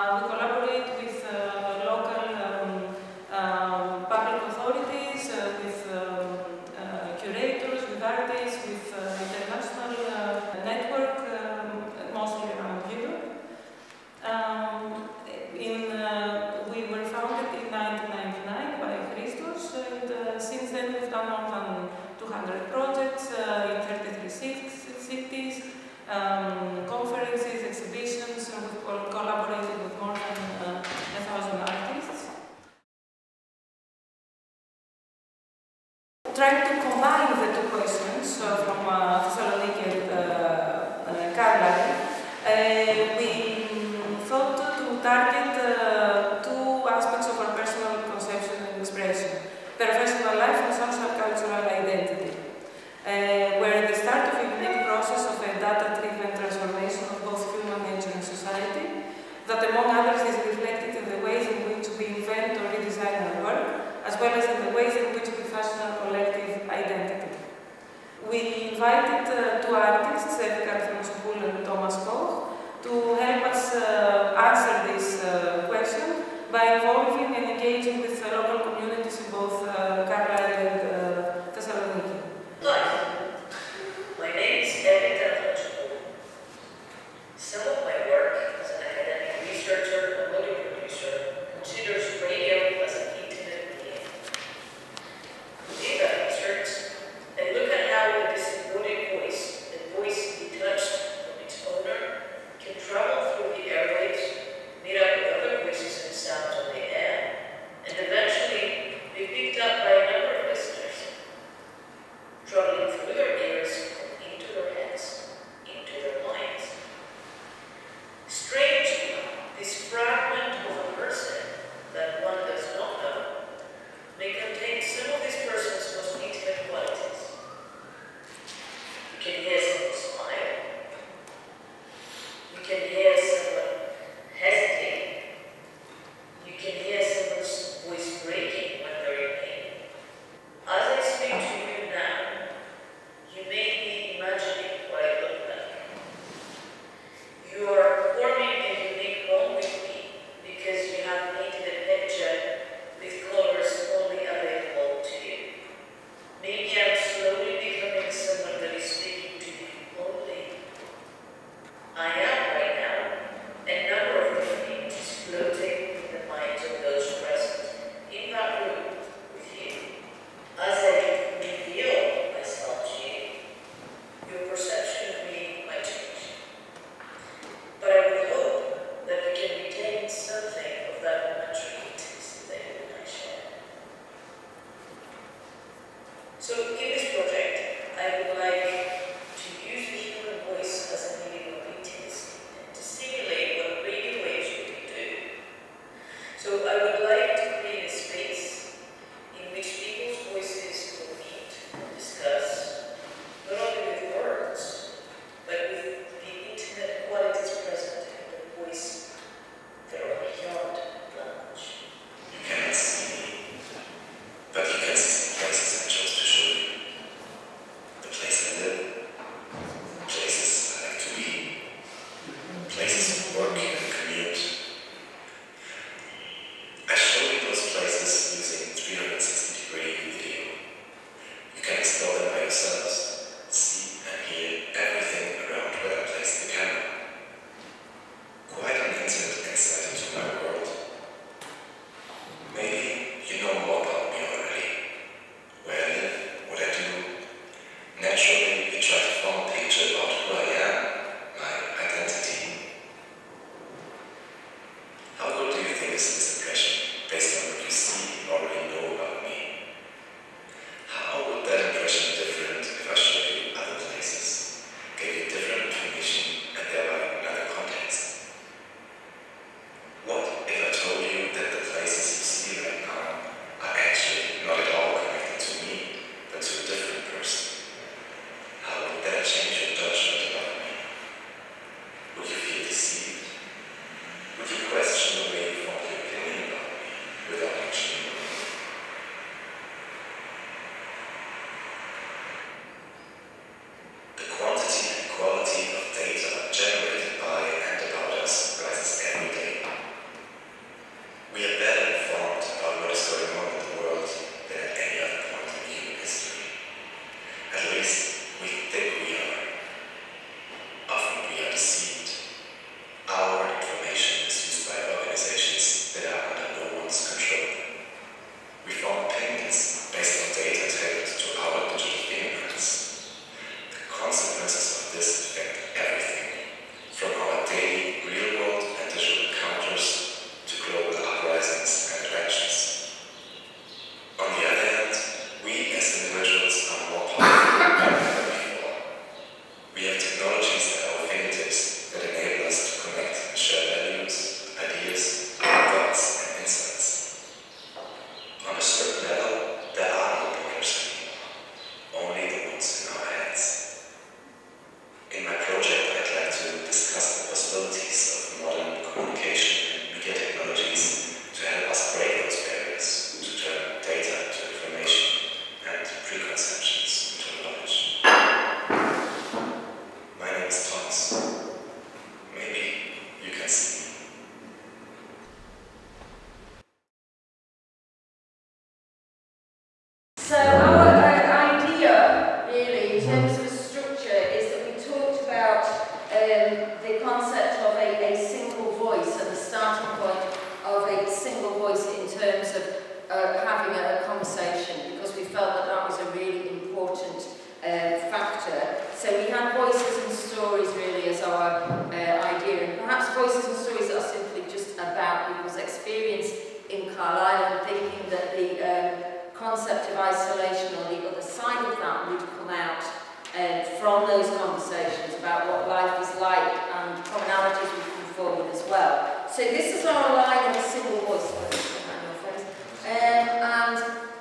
We collaborate with local public authorities, with curators, with artists, with international network, mostly around Europe. We were founded in 1999 by Christos, and since then we've done more than 200 projects in 33 cities, conferences, exhibitions, and we've collaborated with more than 1,000 artists. Trying to combine the two questions from Thessaloniki and Carlisle, we thought to target two aspects of our personal conception and expression: professional life and social cultural identity, were the start of a unique process of a data-driven transformation of both human nature and society, that among others is reflected in the ways in which we invent or redesign our work, as well as in the ways in which we fashion our collective identity. We invited two artists, and Thomas Koch, to help us answer this question by involving and engaging with local communities in both Carlisle and Thessaloniki. My name is Some of my work as an academic researcher and audio producer considers radio as an intimate medium. In that research, I look at how the symbolic voice, the voice detached from its owner, can travel through the airwaves, meet up with other voices and sounds on the air, and eventually be picked up by a number of listeners, traveling through their ears and into their heads, into their minds. Strangely, this fragment of a person that one does not know may contain some of this person's most intimate qualities. You can hear someone smile. You can hear someone hesitate. You can hear someone's voice breaking when they're in pain. As I speak to you now, you may be imagining what I look like. You are forming a unique bond with me because you have painted a picture with colors only available to you. Maybe I'm slowly becoming someone that is speaking to you only. I am right now a number of different images floating in the minds of those present in that room with you. As I reveal myself to you, your perception of me might change. But I would hope that we can retain something of that momentary intimacy that you and I share. So in this project, I would like to use the human voice as a medium of intimacy and to simulate what radio waves really do. So I would like to create a space in which people's voices will meet and discuss, not only with words, but with the intimate qualities present in the voice that are beyond language. You cannot see me, but you can see the places I chose to show you. The place I live, places I like to be, places of work and commute. I show you those places using 360-degree video. You can explore them by yourselves, see and hear everything around where I place the camera. Quite an intimate insight into my world. Maybe you know more about me already. Where I live, what I do. Naturally, you try to form a picture about who I am, my identity. How good do you think is this impression, based on what you see and already know about me? How would that impression be different if I showed you other places, gave you different information, and thereby another context? What if I told you that the places you see right now are actually not at all connected to me, but to a different person? How would that change your judgment about me? Would you feel deceived? Would you question the way you formed your opinion about me without terms of having a conversation, because we felt that that was a really important factor. So we had voices and stories really as our idea, and perhaps voices and stories that are simply just about people's experience in Carlisle, and thinking that the concept of isolation or the other side of that would come out from those conversations about what life is like, and commonalities would come forward as well. So this is our line of a single voice, and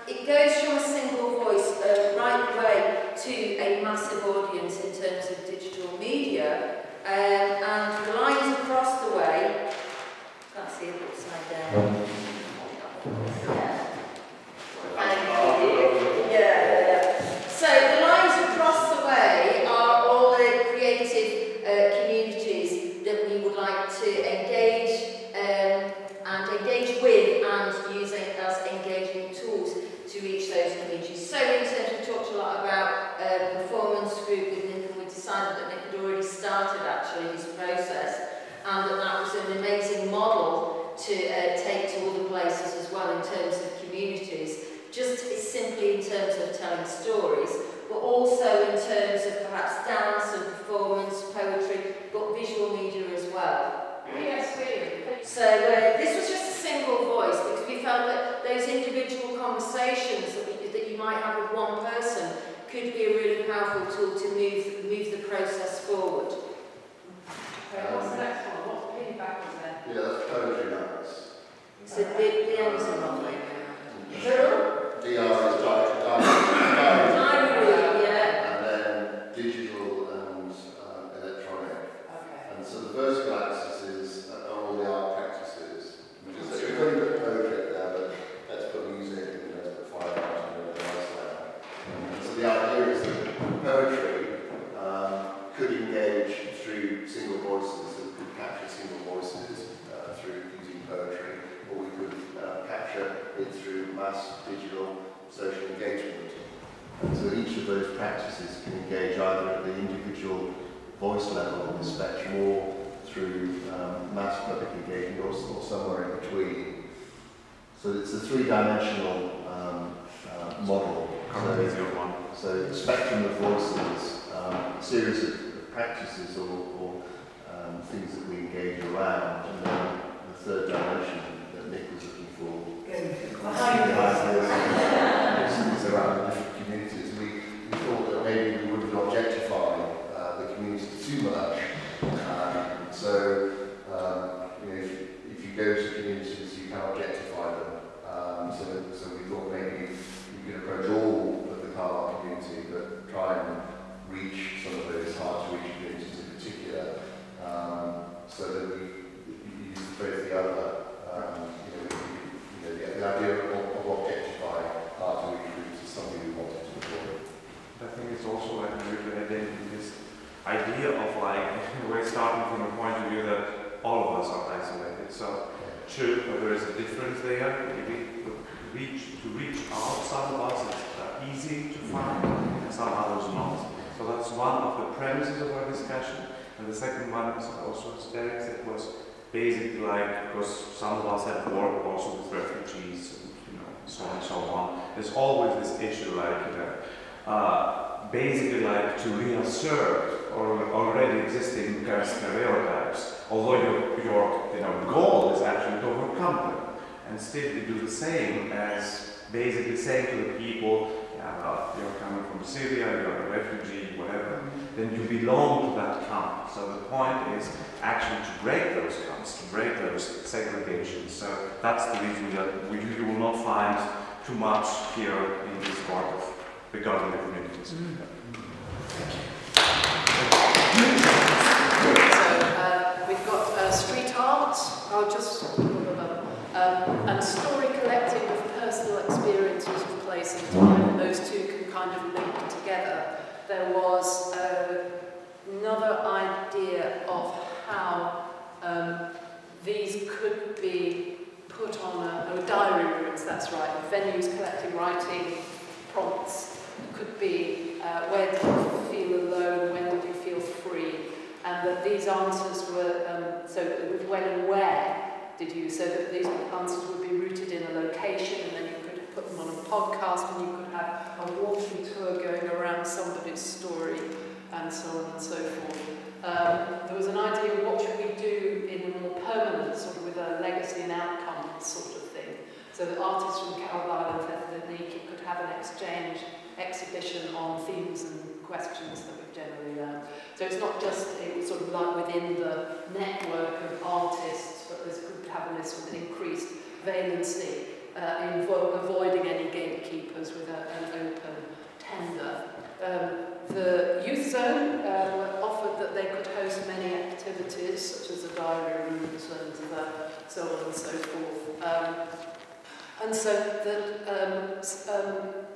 it goes from a single voice right away to a massive audience in terms of digital media, and the lines across the way, can't see it upside down. So the lines across the way are all the creative communities that we would like to engage with, and using as engagement tools to reach those communities. So in terms, we talked a lot about performance group with Nick, and we decided that Nick had already started actually his process, and that was an amazing model to take to other places as well in terms of communities. Just simply in terms of telling stories, but also in terms of perhaps dance and performance, poetry, but visual media as well. Yes, really. So this was just a single voice, because we felt that those individual conversations that you might have with one person could be a really powerful tool to move the process forward. Okay, what's the next one? What's the pin backwards there? Yeah, that's poetry notes. So the ends are wrong. DR is diary, yeah. And then digital and electronic. Okay. And so the vertical axis are all the art practices. Because we've got a bit of poetry there, but let's put music and let's put Freiraum and nice there. And so the idea is that poetry could engage through single voices, that could capture single voices through using poetry, or we could capture it through mass digital social engagement. And so each of those practices can engage either at the individual voice level of the spectrum, or through mass public engagement, or somewhere in between. So it's a three-dimensional model. So the spectrum of voices, a series of practices or things that we engage around, and then the third dimension that Nick was looking for. Is around different communities. We thought that maybe we wouldn't objectify the community too much. So if you go to communities, you can objectify them. So we thought maybe you could approach all of the Carlisle community, but try and reach some of those hard-to-reach communities in particular, so that we use both the other. The idea of objectifying hard-to-reach groups is something we wanted to avoid. I think it's also like this idea of like, in a way, starting from a point of view that all of us are isolated. So, sure, there is a difference there. Maybe to reach out, some of us it's easy to find, and some others not. So that's one of the premises of our discussion. And the second one is also, as Derek said, was basically like, because some of us have worked also with refugees and so on and so on. There's always this issue like, basically like to reassert or already existing stereotypes, although your goal is actually to overcome them. And still you do the same as basically saying to the people, you're coming from Syria, you're a refugee, whatever, then you belong to that camp. So the point is actually to break those camps, to break those segregations. So that's the reason that you will not find too much here in this part of regarding the communities. So we've got street art, and story collecting of personal experiences of place and time, and those two can kind of link together. There was another idea of how these could be put on a diary rooms, that's right, venues collecting writing prompts, could be where did you feel alone, when did you feel free, and that these answers were, so with when and where did you, so that these answers would be rooted in a location, and then you could put them on a podcast, and you could have a walking tour going around somebody's story, and so on and so forth. There was an idea of what should we do in a more permanent, sort of with a legacy and outcome sort of thing, so that artists from Carlisle and Thessaloniki could have an exchange exhibition on themes and questions that we've generally learned. So it's not just, it was sort of like within the network of artists, but this could have this sort of increased valency, avoiding any gatekeepers with an open tender. The youth zone offered that they could host many activities, such as the diary rooms and so on and so forth. And so that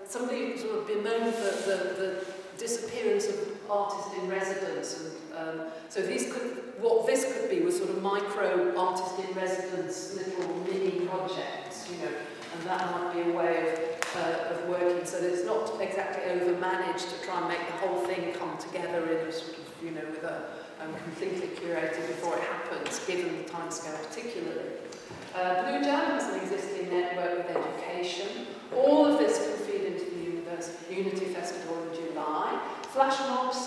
somebody sort of bemoaned the disappearance of artists in residence, and so what this could be was sort of micro artist in residence, little mini projects, you know, and that might be a way of working, so that it's not exactly over-managed to try and make the whole thing come together in a sort of, you know, with a completely curated before it happens, given the timescale particularly. Blue Jam has an existing network with education. All of this can feed into the Unity Festival in July. Flash mobs,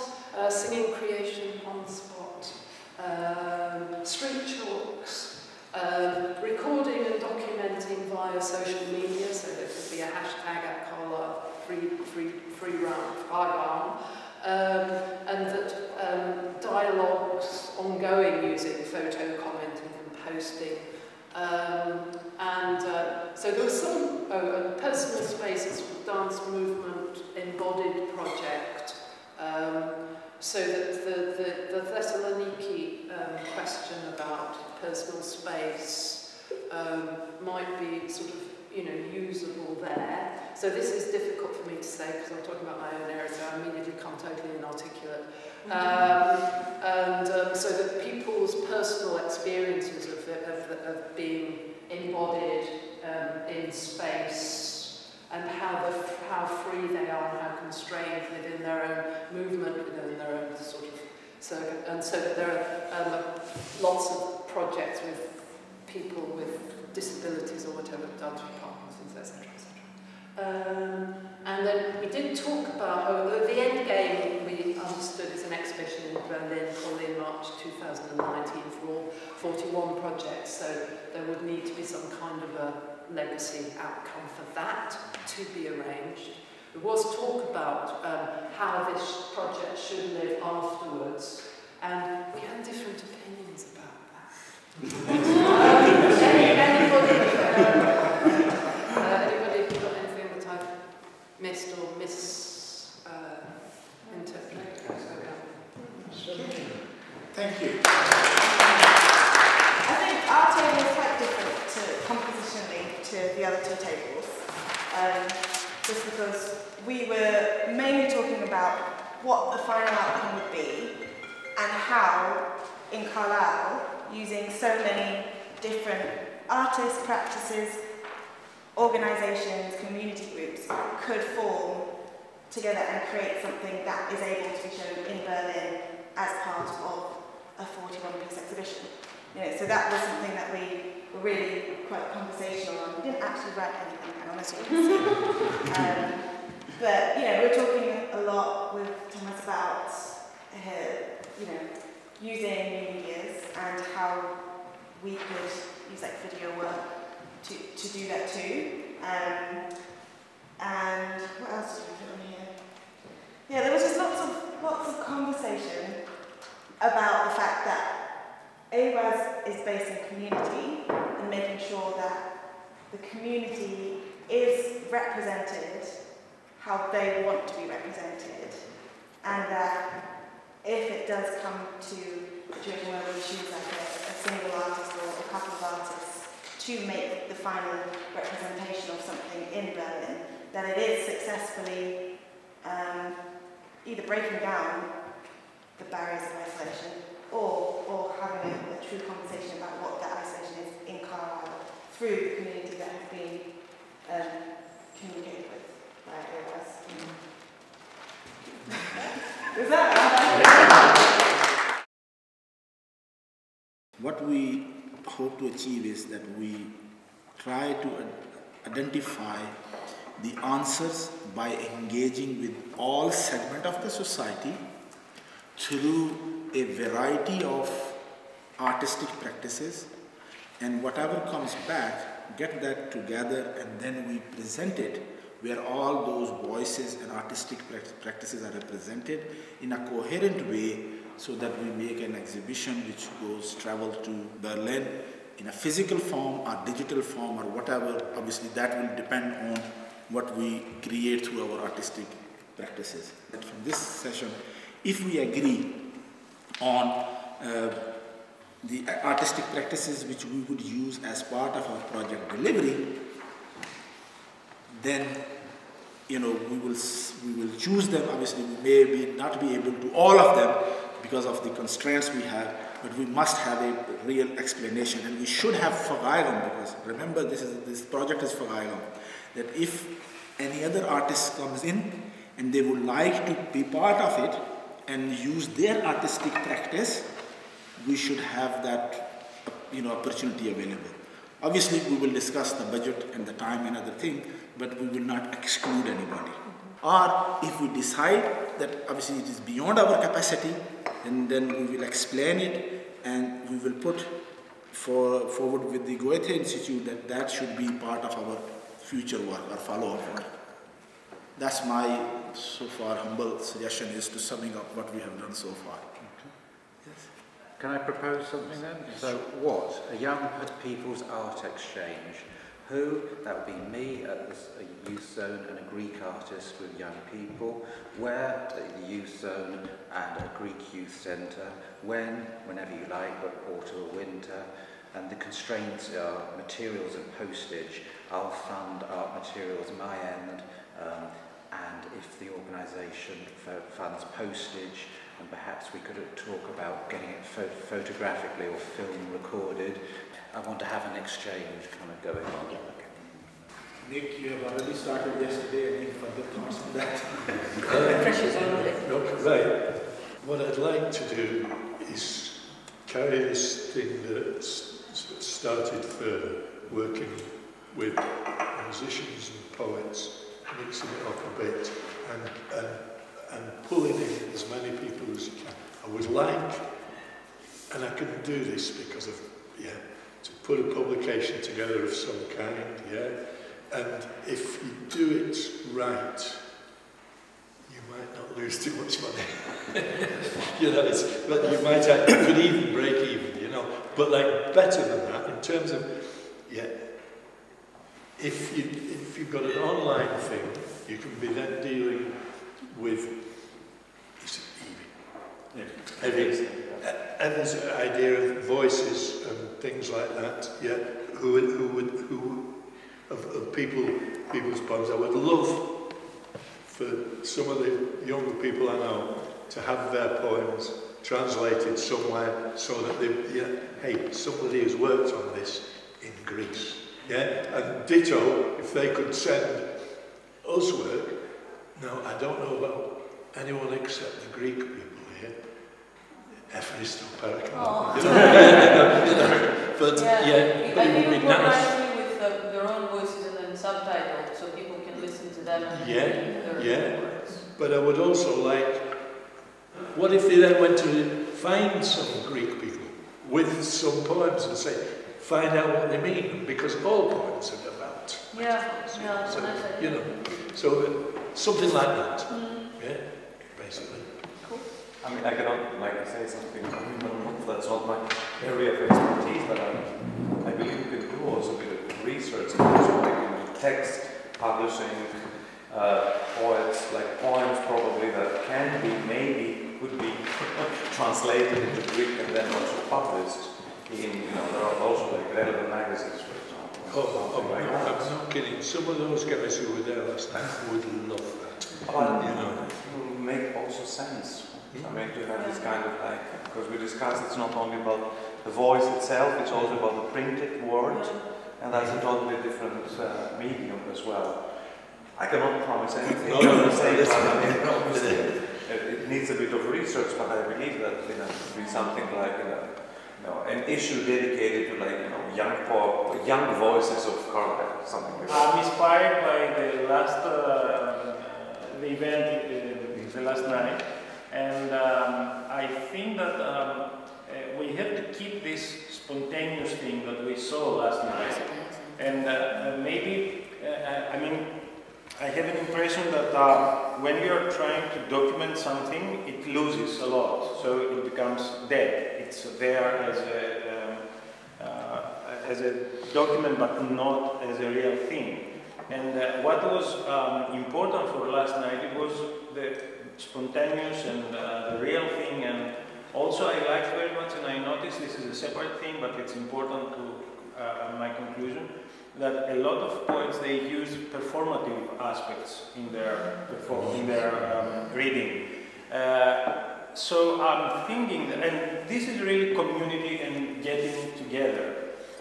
singing creation on the spot, street talks, recording and documenting via social media, so there could be a hashtag at Carlisle, Freiraum, and that dialogues ongoing using photo commenting and posting. So there was some personal spaces with dance movement embodied project, so that the Thessaloniki question about personal space might be sort of, you know, usable there. So this is difficult for me to say because I'm talking about my own area, so I immediately become totally inarticulate. So that people's personal experiences of being embodied in space, and how free they are and how constrained within their own movement, within their own sort of circuit, and so that there are lots of projects with people with disabilities or whatever, done through Parkinson's, etc., etc. And then we did talk about the end game. We understood is an exhibition in Berlin, probably in March 2019, for all 41 projects. So there would need to be some kind of a legacy outcome for that to be arranged. There was talk about how this project should live afterwards, and we had different opinions about that. Anybody got anything that I've missed or misinterpreted? Thank you. I think our table is quite different compositionally to the other two tables, just because we were mainly talking about what the final outcome would be and how, in Carlisle, using so many different artists, practices, organisations, community groups could form together and create something that is able to be shown in Berlin as part of a 41-piece exhibition. You know, so that was something that we were really quite conversational on. We didn't actually write anything down, as you can see. But you know, we were talking a lot with Thomas about you know, using new medias and how we could use like video work to do that too. And what else did we put on here? Yeah, there was just lots of conversation about the fact that AWAZ is based in community and making sure that the community is represented how they want to be represented, and that if it does come to a situation where we choose like a single artist or a couple of artists to make the final representation of something in Berlin, that it is successfully either breaking down the barriers of isolation or having a true conversation about what that isolation is in Carlisle through the community that has been communicated with by AWAZ. Is that? What we hope to achieve is that we try to identify the answers by engaging with all segments of the society through a variety of artistic practices, and whatever comes back, get that together, and then we present it where all those voices and artistic practices are represented in a coherent way, so that we make an exhibition which travel to Berlin in a physical form or digital form or whatever. Obviously that will depend on what we create through our artistic practices. And from this session, if we agree on the artistic practices which we would use as part of our project delivery, then we will choose them. Obviously we may not be able to all of them because of the constraints we have, but we must have a real explanation, and we should have Freiraum, because remember this project is Freiraum, that if any other artist comes in and they would like to be part of it and use their artistic practice, we should have that opportunity available. Obviously we will discuss the budget and the time and other thing, but we will not exclude anybody. Or if we decide that obviously it is beyond our capacity, and then we will explain it, and we will put forward with the Goethe Institut that should be part of our future work or follow-up work. That's my so far humble suggestion, is to summing up what we have done so far. Yes. Can I propose something then? So what? A young people's art exchange. Who? That would be me at the youth zone and a Greek artist with young people. Where? At the youth zone and a Greek youth centre. When? Whenever you like, but autumn or winter. And the constraints are materials and postage. I'll fund art materials my end, and if the organisation funds postage, and perhaps we could talk about getting it photographically or film recorded. I want to have an exchange kind of going on. Nick, you have already started yesterday. Any further thoughts on that? Pressure's on. Right. What I'd like to do is carry this thing that's started further, working with musicians and poets, mixing it up a bit, and pulling in as many people as you can. I would like, and I couldn't do this because of, to put a publication together of some kind, and if you do it right, you might not lose too much money. But you could even break even, but like better than that in terms of, if you've got an online thing, you can be then dealing with, Evan's idea of voices and things like that, of people's poems. I would love for some of the younger people I know to have their poems translated somewhere, so that hey, somebody has worked on this in Greece. And ditto, if they could send us work. Now, I don't know about anyone except the Greek people here. Ephristo Pericon. But I think it would work nicely with their own voices and then subtitled, so people can listen to them and their words. But I would also like, what if they then went to find some Greek people with some poems and say, find out what they mean, because all poems are about. So something like that. Basically. Cool. I mean, I cannot say something. That's not my area of expertise, but I believe we can do also a bit of research, like text publishing, poets, like poems probably that can be, maybe could be translated into Greek and then also published. There are also like relevant magazines, for example. I'm not kidding. Some of those guys who were there last night would love that. It will make also sense. I mean, to have this kind of because we discussed it's not only about the voice itself, it's also about the printed word, and that's a totally different medium as well. I cannot promise anything. It needs a bit of research, but I believe that it could be something like an issue dedicated to young pop, young voices of Carlisle, something like that. I'm inspired by the last the event the last night, and I think that we have to keep this spontaneous thing that we saw last night, and maybe I mean, I have an impression that when you are trying to document something, it loses a lot, so it becomes dead. It's there as a document, but not as a real thing. And what was important for last night, it was the spontaneous and the real thing. And also I liked very much, and I noticed this is a separate thing, but it's important to my conclusion, that a lot of poets, they use performative aspects in their reading. So I'm thinking, and this is really community and getting together.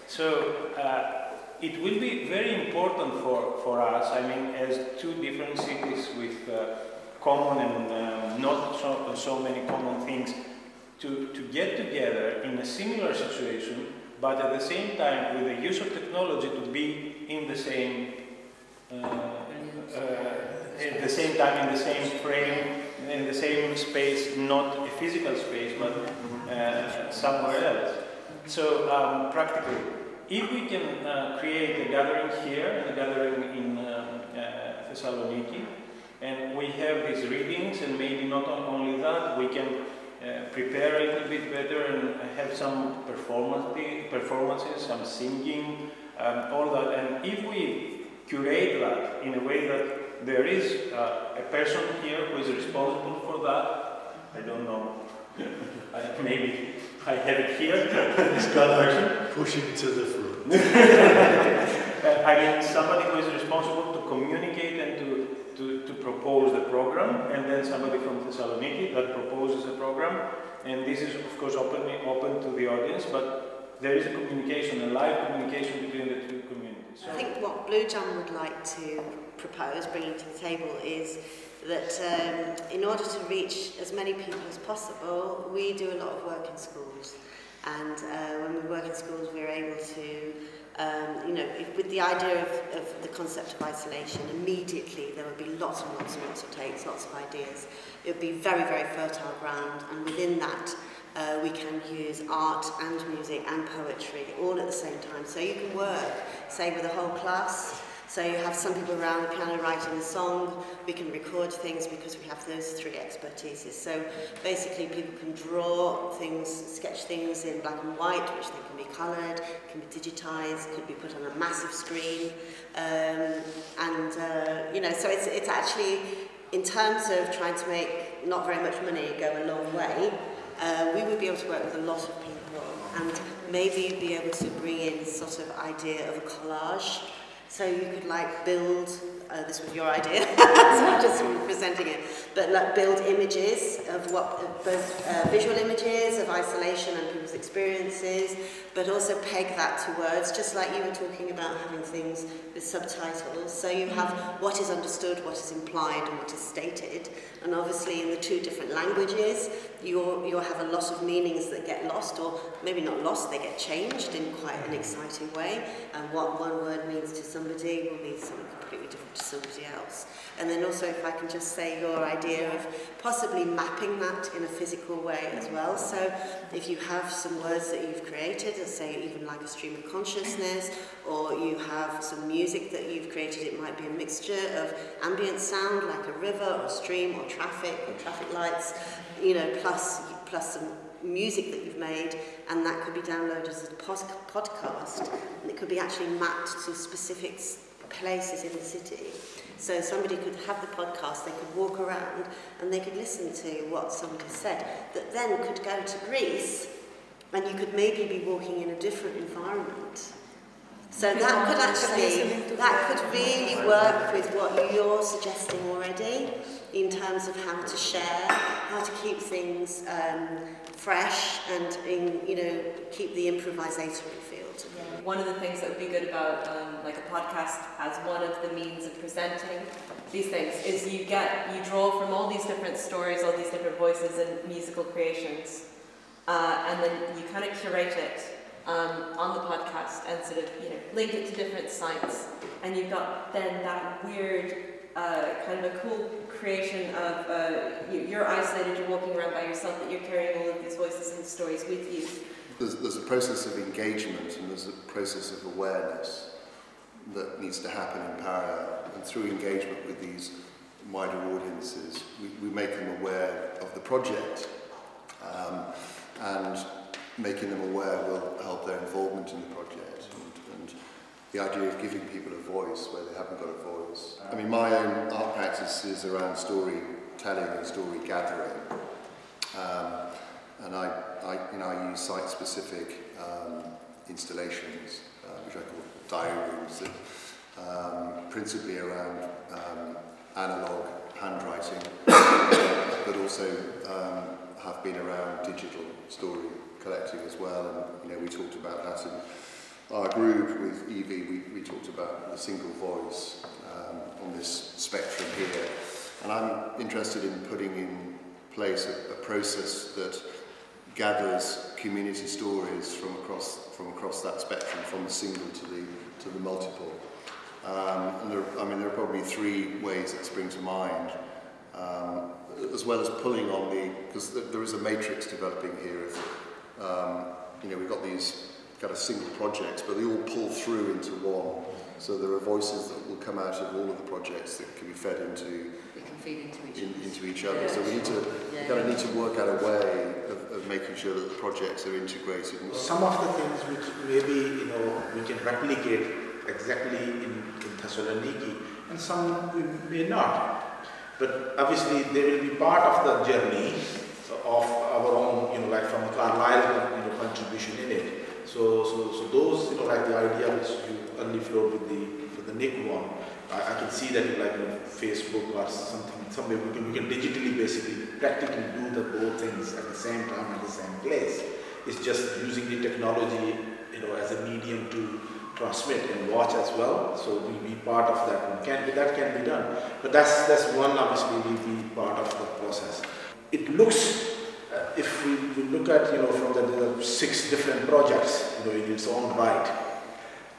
So it will be very important for us, I mean, as two different cities with common and not so many common things, to get together in a similar situation, but at the same time, with the use of technology, to be in the same, at the same time, in the same frame, in the same space, not a physical space, but somewhere else. So practically, if we can create a gathering here and a gathering in Thessaloniki, and we have these readings, and maybe not only that, we can prepare a little bit better and have some performances, some singing, all that. And if we curate that in a way that there is a person here who is responsible for that, I don't know, maybe I have it here. It's got a pushing to the front. I mean, somebody who is responsible to communicate and to propose the program, and then somebody from Thessaloniki that proposes the program, and this is of course open to the audience, but there is a communication, a live communication between the two communities. I think what Blue Jam would like to propose, bringing to the table, is that in order to reach as many people as possible, we do a lot of work in schools, and when we work in schools we're able to with the idea of the concept of isolation, immediately there would be lots and lots and lots of takes, lots of ideas. It would be very, very fertile ground, and within that we can use art and music and poetry all at the same time. So you can work, say, with a whole class. So you have some people around the piano writing a song, we can record things because we have those three expertises. So basically people can draw things, sketch things in black and white, which then can be coloured, can be digitised, could be put on a massive screen. So it's actually, in terms of trying to make not very much money go a long way, we would be able to work with a lot of people and maybe be able to bring in sort of idea of a collage. So you could build, this was your idea, so I'm just presenting it, but build images of both visual images of isolation and people's experiences, but also peg that to words, just like you were talking about having things with subtitles. So you have what is understood, what is implied, and what is stated. And obviously in the two different languages, you'll have a lot of meanings that get lost, or maybe not lost, they get changed in quite an exciting way. And what one word means to somebody will mean something completely different to somebody else. And then also, if I can just say, your idea of possibly mapping that in a physical way as well. So if you have some words that you've created, let's say even like a stream of consciousness, or you have some music that you've created, it might be a mixture of ambient sound like a river or stream or traffic lights, plus some music that you've made, and that could be downloaded as a podcast, and it could be actually mapped to specific places in the city. So somebody could have the podcast, they could walk around and they could listen to what somebody said, that then could go to Greece, and you could maybe be walking in a different environment. So that could really work with what you're suggesting already in terms of how to share, how to keep things fresh, and keep the improvisatory feel to them. One of the things that would be good about like a podcast as one of the means of presenting these things is you draw from all these different stories, all these different voices and musical creations, and then you kind of curate it on the podcast and sort of, link it to different sites, and you've got then that weird kind of a cool creation of you're isolated, you're walking around by yourself, but you're carrying all of these voices and stories with you. There's a process of engagement and there's a process of awareness that needs to happen in parallel, and through engagement with these wider audiences we make them aware of the project, and making them aware will help their involvement in the project, and the idea of giving people a voice where they haven't got a voice. I mean, my own art practice is around storytelling and story gathering, and I use site-specific installations, which I call diary rooms, principally around analog handwriting, but also have been around digital story collecting as well. And we talked about that in our group with Evie. We talked about the single voice on this spectrum here, and I'm interested in putting in place a process that gathers community stories from across that spectrum, from the single to the multiple. And there are probably three ways that spring to mind, as well as pulling on because there is a matrix developing here of, we've got these kind of single projects, but they all pull through into one. So there are voices that will come out of all of the projects that can be fed into. They can feed into each other. So we need to work out a way of making sure that the projects are integrated. Some of the things which maybe we can replicate exactly in Thessaloniki, and some we may not. But obviously they will be part of the journey of our own, like from the Carlisle contribution in it. So those, like the idea which you early floated with the Nick one, I can see that Facebook or something, somewhere we can digitally basically practically do the both things at the same time at the same place. It's just using the technology, as a medium to transmit and watch as well. So we'll be part of that one. That can be done. But that's one obviously will be part of the process. It looks, if we look at from the 6 different projects, in its own right.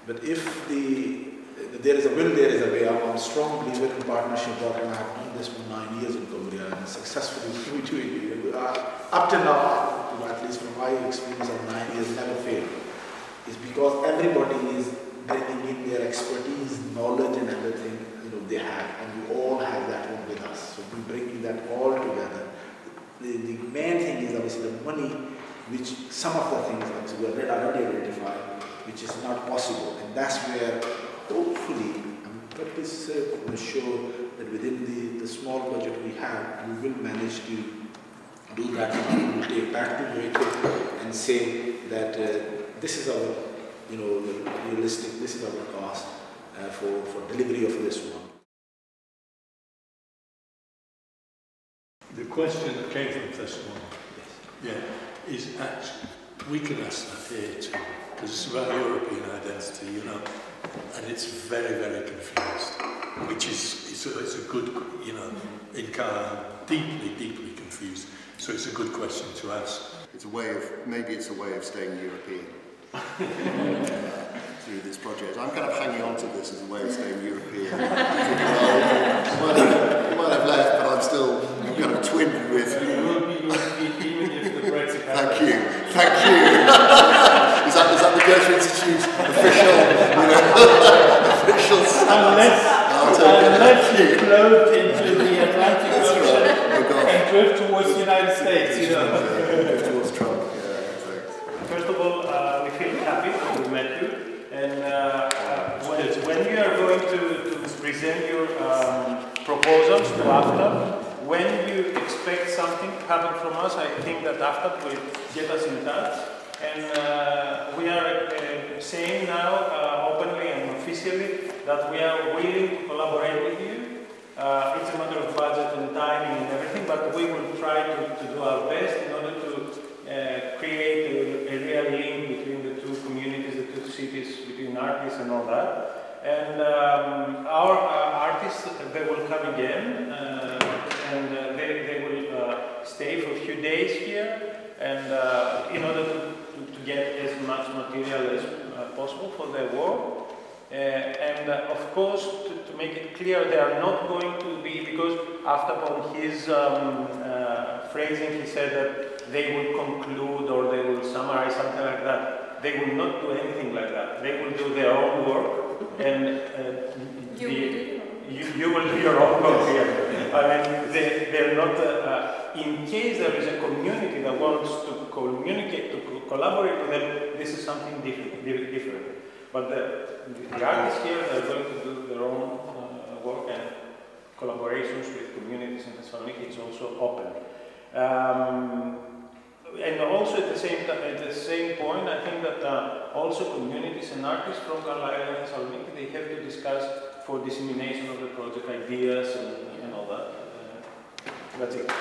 But if there is a will, there is a way. I'm a strong believer in partnership work, and I have done this for 9 years in Cumbria and successfully doing it. Up to now, at least from my experience of 9 years, never failed. It's because everybody is bringing in their expertise, knowledge, and everything they have, and we all have that one with us. So we're bringing that all together. The main thing is obviously the money, which some of the things we already identified, which is not possible, and that's where hopefully I'm pretty sure that within the small budget we have, we will manage to do that. We will take back to Goethe and say that this is our, realistic. This is our cost for delivery of this one. The question that came from Thessaloniki, is actually, we can ask that here too, because it's about European identity, and it's very, very confused, which is, it's a good, in Carlisle, deeply, deeply confused, so it's a good question to ask. Maybe it's a way of staying European through this project. I'm kind of hanging on to this as a way of staying European. You might have left, but I'm still kind of twinned with. You will be European even if the Brexit happens. Thank you. Is that the Goethe Institut official stance? Unless you float into the Atlantic Ocean and drift towards the United States, Drift towards Trump. First of all, we feel happy that we met you, and when you are going to present your proposals to AFTA, when you expect something to happen from us, I think that AFTA will get us in touch, and we are saying now openly and officially that we are willing to collaborate with you. It's a matter of budget and timing and everything, but we will try to do our best in order to create a real link between the two communities, the two cities, between artists and all that. And our artists, they will come again, and they will stay for a few days here, And in order to get as much material as possible for their work. And of course, to make it clear, they are not going to be, because after on his phrasing, he said that they will conclude or they will summarize, something like that. They will not do anything like that. They will do their own work, and you will do your own work here. I mean, they're not, in case there is a community that wants to communicate, to collaborate with them, this is something different. But the artists here, they're going to do their own work, and collaborations with communities in Thessaloniki is also open. And also at the same point, I think that also communities and artists from Carlisle and Thessaloniki, they have to discuss for dissemination of the project ideas and all that. That's it.